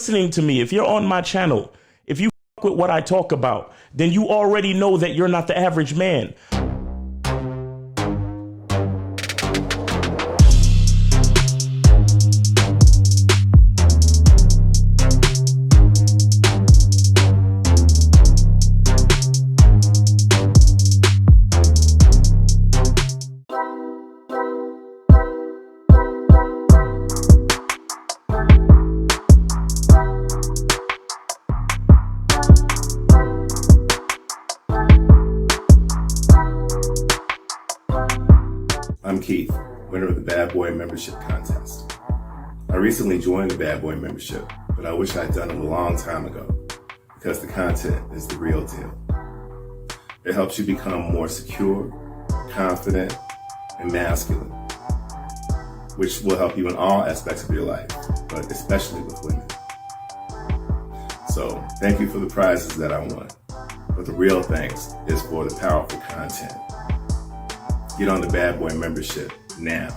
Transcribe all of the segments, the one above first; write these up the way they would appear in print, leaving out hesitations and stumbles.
listening to me, if you're on my channel, if you fuck with what I talk about, then you already know that you're not the average man. I'm Keith, winner of the Bad Boy Membership Contest. I recently joined the Bad Boy Membership, but I wish I'd done it a long time ago because the content is the real deal. It helps you become more secure, confident, and masculine, which will help you in all aspects of your life, but especially with women. So thank you for the prizes that I won, but the real thanks is for the powerful content. Get on the Bad Boy Membership now.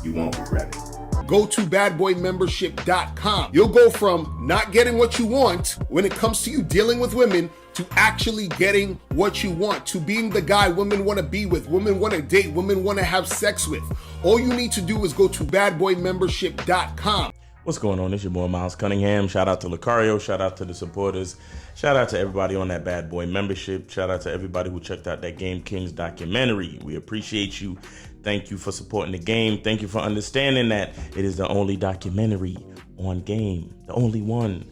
You won't regret it. Go to badboymembership.com. You'll go from not getting what you want when it comes to you dealing with women to actually getting what you want, to being the guy women want to be with, women want to date, women want to have sex with. All you need to do is go to badboymembership.com. What's going on? It's your boy Miles Cunningham. Shout out to Lucario. Shout out to the supporters. Shout out to everybody on that Bad Boy Membership. Shout out to everybody who checked out that Game Kings documentary. We appreciate you. Thank you for supporting the game. Thank you for understanding that it is the only documentary on game. The only one.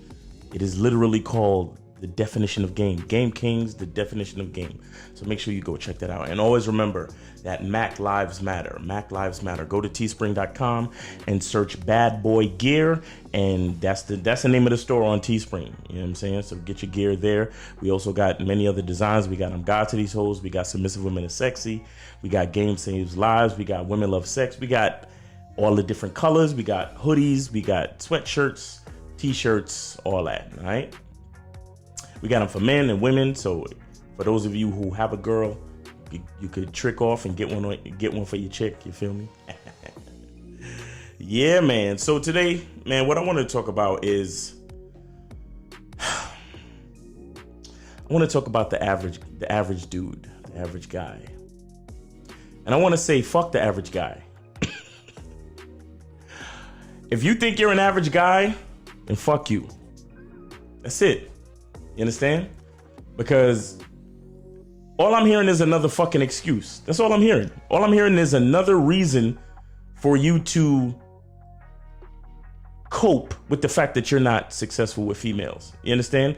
It is literally called The Definition of Game. Game Kings, The Definition of Game. So make sure you go check that out. And always remember that Mac Lives Matter. Mac Lives Matter. Go to teespring.com and search Bad Boy Gear. And that's the name of the store on Teespring. You know what I'm saying? So get your gear there. We also got many other designs. We got God to These Hoes. We got Submissive Women is Sexy. We got Game Saves Lives. We got Women Love Sex. We got all the different colors. We got hoodies. We got sweatshirts, t-shirts, all that. All right. We got them for men and women. So for those of you who have a girl, you could trick off and get one for your chick. You feel me? Yeah, man. So today, man, what I want to talk about is I want to talk about the average dude, the average guy. And I want to say, fuck the average guy. If you think you're an average guy, then fuck you. That's it. You understand? Because all I'm hearing is another fucking excuse. That's all I'm hearing. All I'm hearing is another reason for you to cope with the fact that you're not successful with females. You understand?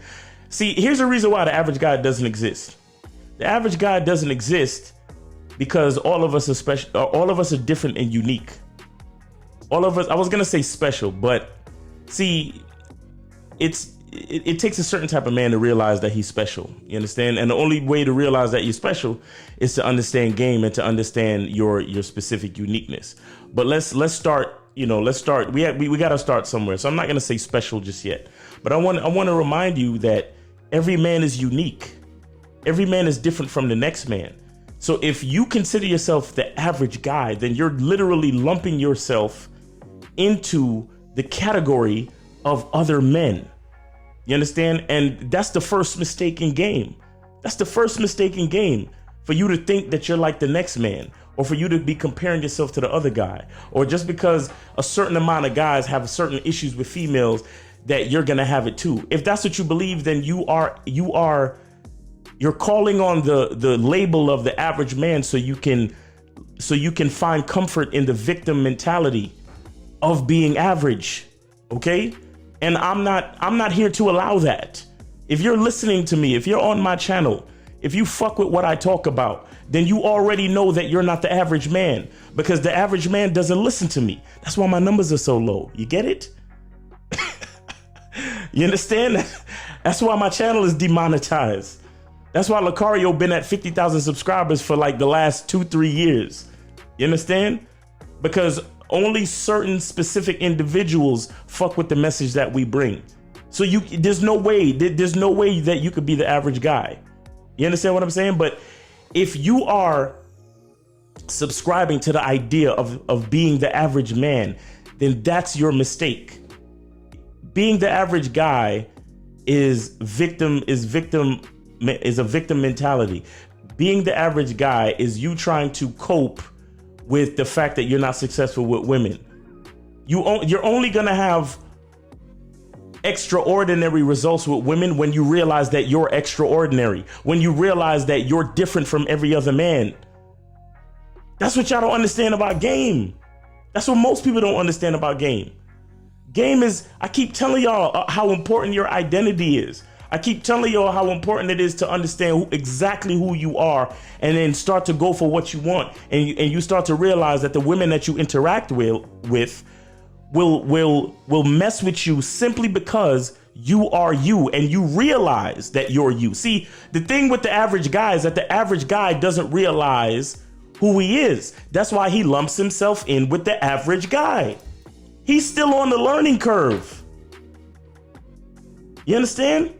See, here's the reason why the average guy doesn't exist. The average guy doesn't exist because all of us are special. All of us are different and unique. All of us, I was going to say special, but see, it takes a certain type of man to realize that he's special. You understand? And the only way to realize that you're special is to understand game and to understand your specific uniqueness. But let's start. Let's start. We got to start somewhere. So I'm not going to say special just yet, but I want to remind you that every man is unique. Every man is different from the next man. So if you consider yourself the average guy, then you're literally lumping yourself into the category of other men. You understand? And that's the first mistake in game. That's the first mistake in game, for you to think that you're like the next man, or for you to be comparing yourself to the other guy, or just because a certain amount of guys have certain issues with females that you're going to have it too. If that's what you believe, then you're calling on the label of the average man so you can find comfort in the victim mentality of being average. Okay? And I'm not here to allow that. If you're listening to me, if you're on my channel, if you fuck with what I talk about, then you already know that you're not the average man, because the average man doesn't listen to me. That's why my numbers are so low. You get it? You understand? That's why my channel is demonetized. That's why Lucario been at 50,000 subscribers for like the last 2-3 years. You understand? Because only certain specific individuals fuck with the message that we bring. So there's no way that you could be the average guy. You understand what I'm saying? But if you are subscribing to the idea of being the average man, then that's your mistake. being the average guy is a victim mentality. Being the average guy is you trying to cope with the fact that you're not successful with women. You're only gonna have extraordinary results with women when you realize that you're extraordinary, when you realize that you're different from every other man. That's what y'all don't understand about game. That's what most people don't understand about game. Game is, I keep telling y'all how important your identity is. I keep telling y'all how important it is to understand exactly who you are, and then start to go for what you want. And you start to realize that the women that you interact with will mess with you simply because you are you, and you realize that you're you. See, the thing with the average guy is that the average guy doesn't realize who he is. That's why he lumps himself in with the average guy. He's still on the learning curve. You understand?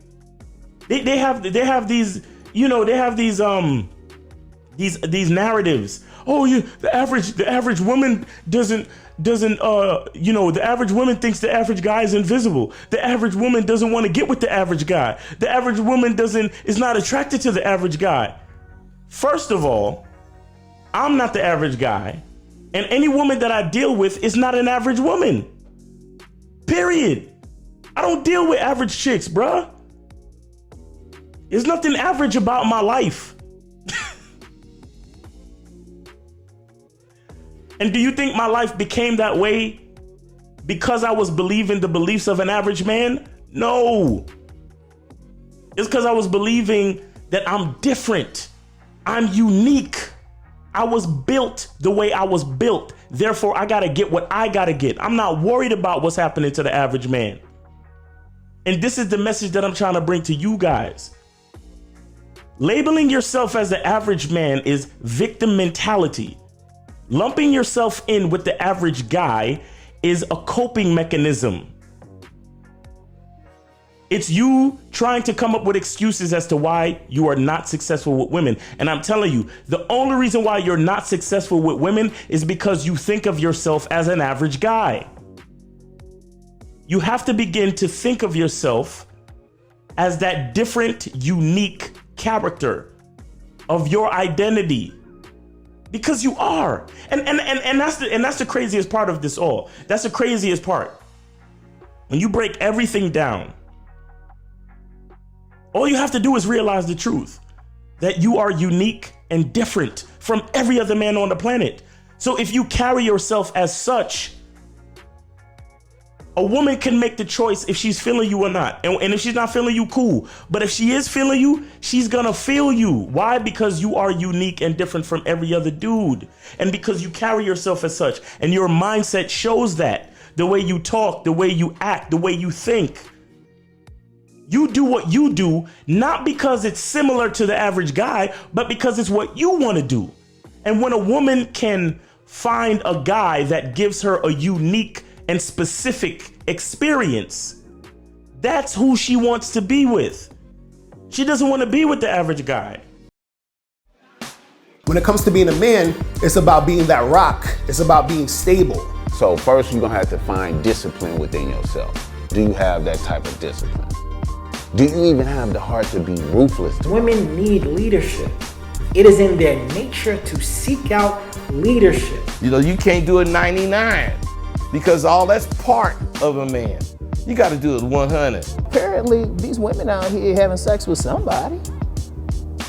They have these, you know, they have these narratives. Oh, the average woman doesn't you know, the average woman thinks the average guy is invisible. The average woman doesn't want to get with the average guy. The average woman is not attracted to the average guy. First of all, I'm not the average guy, and any woman that I deal with is not an average woman. Period. I don't deal with average chicks, bruh. There's nothing average about my life. And do you think my life became that way because I was believing the beliefs of an average man? No. It's because I was believing that I'm different. I'm unique. I was built the way I was built. Therefore, I got to get what I got to get. I'm not worried about what's happening to the average man. And this is the message that I'm trying to bring to you guys. Labeling yourself as the average man is victim mentality. Lumping yourself in with the average guy is a coping mechanism. It's you trying to come up with excuses as to why you are not successful with women. And I'm telling you, the only reason why you're not successful with women is because you think of yourself as an average guy. You have to begin to think of yourself as that different, unique character of your identity. Because you are. And that's the craziest part of this all. That's the craziest part. When you break everything down, all you have to do is realize the truth, that you are unique and different from every other man on the planet. So if you carry yourself as such, a woman can make the choice if she's feeling you or not. And if she's not feeling you, cool. But if she is feeling you, she's gonna feel you. Why? Because you are unique and different from every other dude. And because you carry yourself as such. And your mindset shows that. The way you talk, the way you act, the way you think. You do what you do, not because it's similar to the average guy, but because it's what you want to do. And when a woman can find a guy that gives her a unique and specific experience, that's who she wants to be with. She doesn't want to be with the average guy. When it comes to being a man, it's about being that rock. It's about being stable. So first, you're gonna have to find discipline within yourself. Do you have that type of discipline? Do you even have the heart to be ruthless? Women need leadership. It is in their nature to seek out leadership. You know, you can't do it 99 because all that's part of a man. You got to do it 100. Apparently, these women out here having sex with somebody.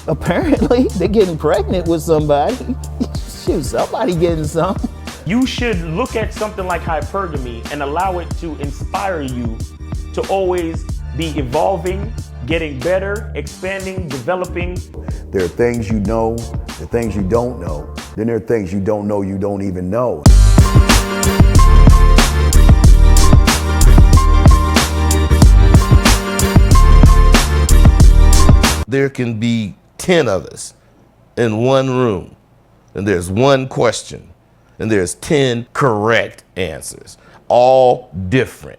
Apparently, they're getting pregnant with somebody. Shoot, somebody getting some. You should look at something like hypergamy and allow it to inspire you to always be evolving, getting better, expanding, developing. There are things you know, the things you don't know. Then there are things you don't know you don't even know. There can be 10 of us in one room, and there's one question, and there's 10 correct answers, all different.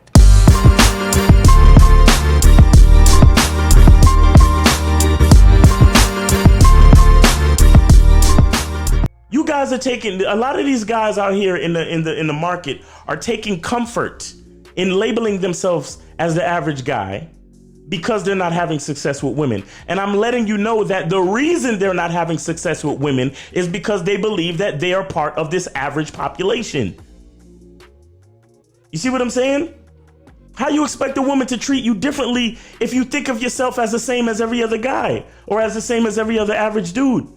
You guys are taking, a lot of these guys out here in the market are taking comfort in labeling themselves as the average guy because they're not having success with women. And I'm letting you know that the reason they're not having success with women is because they believe that they are part of this average population. You see what I'm saying? How you expect a woman to treat you differently if you think of yourself as the same as every other guy or as the same as every other average dude?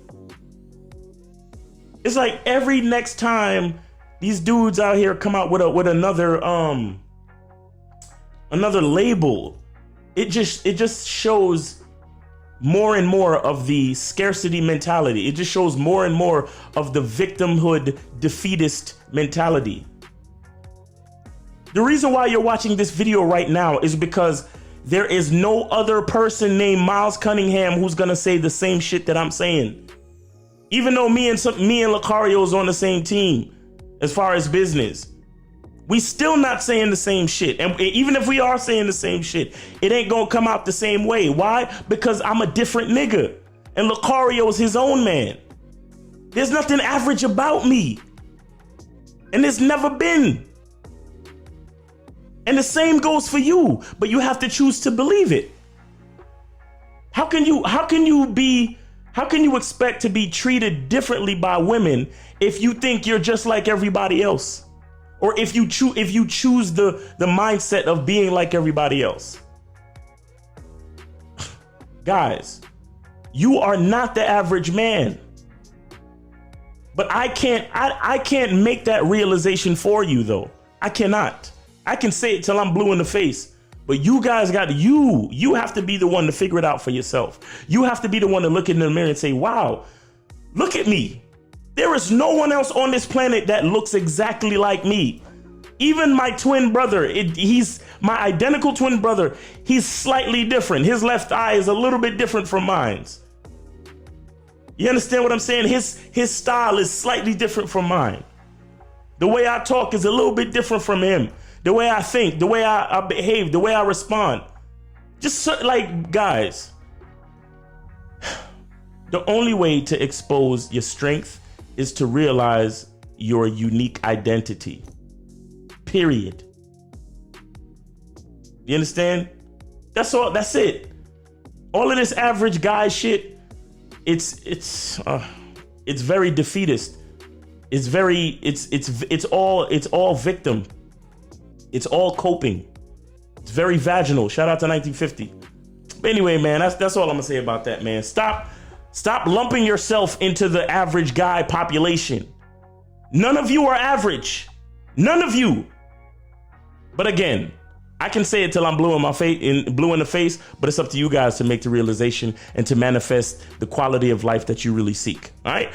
It's like every next time these dudes out here come out with another label, it just shows more and more of the scarcity mentality. It just shows more and more of the victimhood defeatist mentality. The reason why you're watching this video right now is because there is no other person named Miles Cunningham who's gonna say the same shit that I'm saying. Even though me and Lucario's on the same team as far as business, we still not saying the same shit. And even if we are saying the same shit, it ain't gonna come out the same way. Why? Because I'm a different nigga and Lucario's his own man. There's nothing average about me, and there's never been. And the same goes for you, but you have to choose to believe it. How can you expect to be treated differently by women if you think you're just like everybody else? Or if you choose the mindset of being like everybody else? Guys, you are not the average man. But I can't make that realization for you though. I cannot. I can say it till I'm blue in the face, but you guys you have to be the one to figure it out for yourself. You have to be the one to look in the mirror and say, wow, look at me. There is no one else on this planet that looks exactly like me. Even my twin brother, he's my identical twin brother. He's slightly different. His left eye is a little bit different from mine's. You understand what I'm saying? His style is slightly different from mine. The way I talk is a little bit different from him. The way I think, the way I behave, the way I respond. Just like, guys, the only way to expose your strength is to realize your unique identity. Period. You understand? That's all. That's it. All of this average guy shit, it's very defeatist. It's all victim. It's all coping. It's very vaginal. Shout out to 1950. But anyway, man, that's all I'm gonna say about that, man. Stop lumping yourself into the average guy population. None of you are average. None of you. But again, I can say it till I'm blue in the face, but it's up to you guys to make the realization and to manifest the quality of life that you really seek. All right.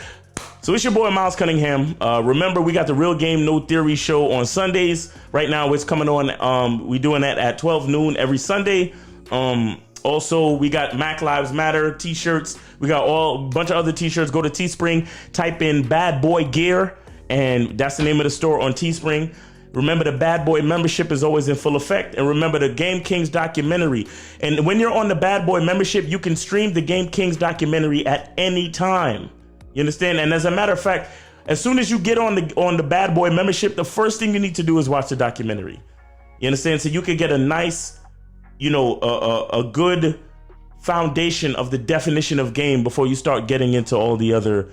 So it's your boy Miles Cunningham. Remember, we got the Real Game No Theory show on Sundays. Right now, it's coming on. We're doing that at 12 noon every Sunday. Also, we got Mac Lives Matter t-shirts. We got a bunch of other t-shirts. Go to Teespring, type in Bad Boy Gear, and that's the name of the store on Teespring. Remember, the Bad Boy membership is always in full effect. And remember the Game Kings documentary. And when you're on the Bad Boy membership, you can stream the Game Kings documentary at any time. You understand? And as a matter of fact, as soon as you get on the Bad Boy membership, the first thing you need to do is watch the documentary. You understand? So you can get a nice, a good foundation of the definition of game before you start getting into all the other,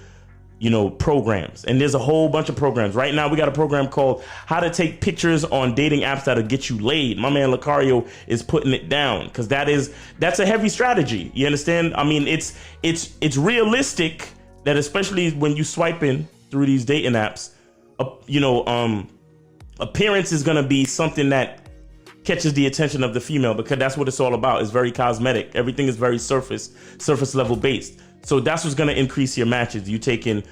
programs. And there's a whole bunch of programs. Right now, we got a program called How to Take Pictures on Dating Apps That'll Get You Laid. My man Lucario is putting it down because that's a heavy strategy. You understand? I mean, it's realistic that especially when you swipe in through these dating apps, appearance is going to be something that catches the attention of the female because that's what it's all about. It's very cosmetic. Everything is very surface level based. So that's what's going to increase your matches. You taking,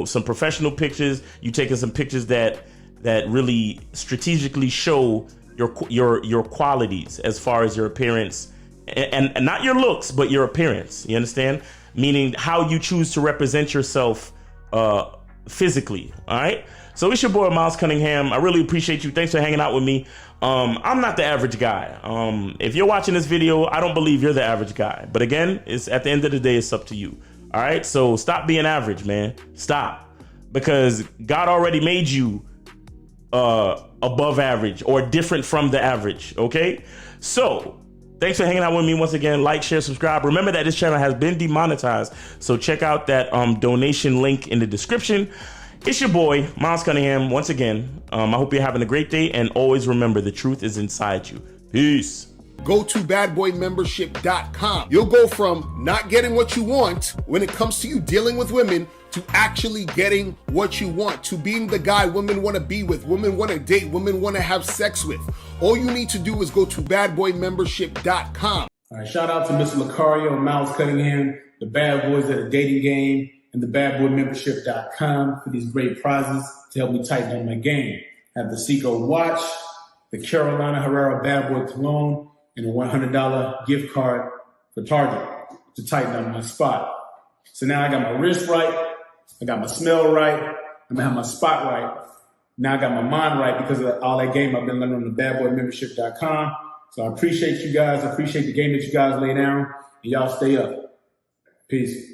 some professional pictures. You taking some pictures that really strategically show your qualities as far as your appearance and not your looks, but your appearance. You understand? Meaning how you choose to represent yourself physically. All right. So it's your boy Miles Cunningham. I really appreciate you. Thanks for hanging out with me. I'm not the average guy. If you're watching this video, I don't believe you're the average guy. But again, it's at the end of the day, it's up to you. All right. So stop being average, man. Stop. Because God already made you a above average or different from the average. Okay, so thanks for hanging out with me once again. Like, share, subscribe. Remember that this channel has been demonetized, so check out that donation link in the description. It's your boy, Miles Cunningham, once again. I hope you're having a great day, and always remember, the truth is inside you. Peace. Go to badboymembership.com. You'll go from not getting what you want when it comes to you dealing with women to actually getting what you want, to being the guy women want to be with, women want to date, women want to have sex with. All you need to do is go to badboymembership.com. All right, shout out to Mr. Lucario, Miles Cunningham, the Bad Boys of the Dating Game, and the badboymembership.com for these great prizes to help me tighten up my game. I have the Seiko watch, the Carolina Herrera Bad Boy Cologne, and a $100 gift card for Target to tighten up my spot. So now I got my wrist right, I got my smell right, I'm gonna have my spot right. Now I got my mind right because of all that game I've been learning on the badboymembership.com. So I appreciate you guys, I appreciate the game that you guys lay down, and y'all stay up. Peace.